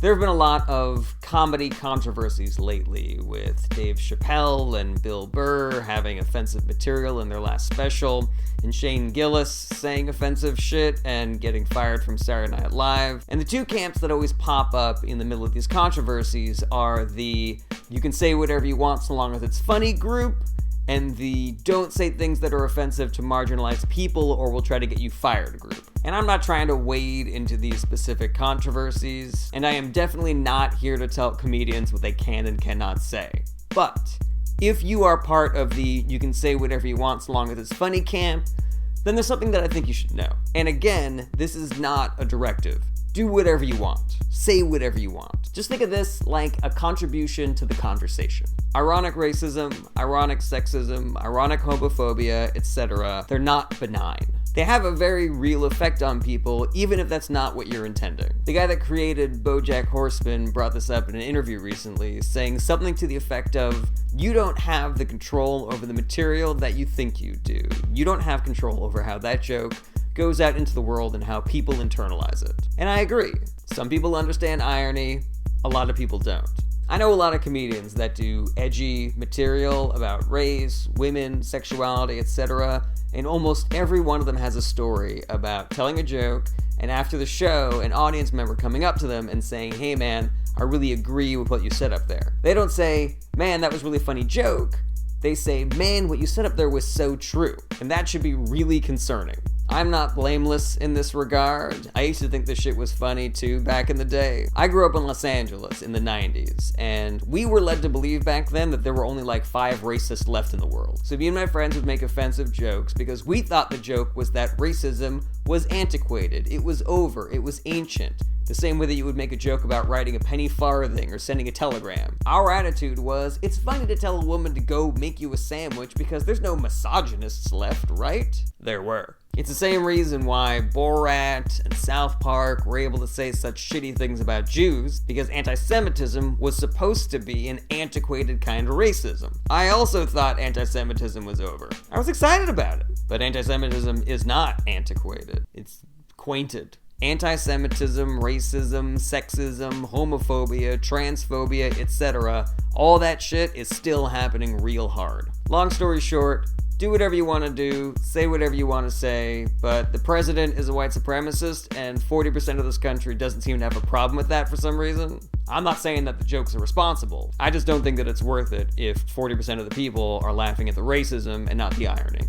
There have been a lot of comedy controversies lately, with Dave Chappelle and Bill Burr having offensive material in their last special, and Shane Gillis saying offensive shit and getting fired from Saturday Night Live. And the two camps that always pop up in the middle of these controversies are the you can say whatever you want so long as it's funny group, and the don't say things that are offensive to marginalized people or we'll try to get you fired group. And I'm not trying to wade into these specific controversies, and I am definitely not here to tell comedians what they can and cannot say. But if you are part of the you can say whatever you want so long as it's funny camp, then there's something that I think you should know. And again, this is not a directive. Do whatever you want. Say whatever you want. Just think of this like a contribution to the conversation. Ironic racism, ironic sexism, ironic homophobia, etc. They're not benign. They have a very real effect on people, even if that's not what you're intending. The guy that created BoJack Horseman brought this up in an interview recently, saying something to the effect of, you don't have the control over the material that you think you do. You don't have control over how that joke goes out into the world and how people internalize it. And I agree. Some people understand irony, a lot of people don't. I know a lot of comedians that do edgy material about race, women, sexuality, etc., and almost every one of them has a story about telling a joke, and after the show, an audience member coming up to them and saying, hey man, I really agree with what you said up there. They don't say, man, that was a really funny joke. They say, man, what you said up there was so true. And that should be really concerning. I'm not blameless in this regard. I used to think this shit was funny too back in the day. I grew up in Los Angeles in the 90s, and we were led to believe back then that there were only like 5 racists left in the world. So me and my friends would make offensive jokes because we thought the joke was that racism was antiquated, it was over, it was ancient. The same way that you would make a joke about writing a penny farthing or sending a telegram. Our attitude was, it's funny to tell a woman to go make you a sandwich because there's no misogynists left, right? There were. It's the same reason why Borat and South Park were able to say such shitty things about Jews, because anti-Semitism was supposed to be an antiquated kind of racism. I also thought anti-Semitism was over. I was excited about it. But anti-Semitism is not antiquated. It's quainted. Anti-Semitism, racism, sexism, homophobia, transphobia, etc. All that shit is still happening real hard. Long story short, do whatever you want to do, say whatever you want to say, but the president is a white supremacist and 40% of this country doesn't seem to have a problem with that for some reason. I'm not saying that the jokes are responsible. I just don't think that it's worth it if 40% of the people are laughing at the racism and not the irony.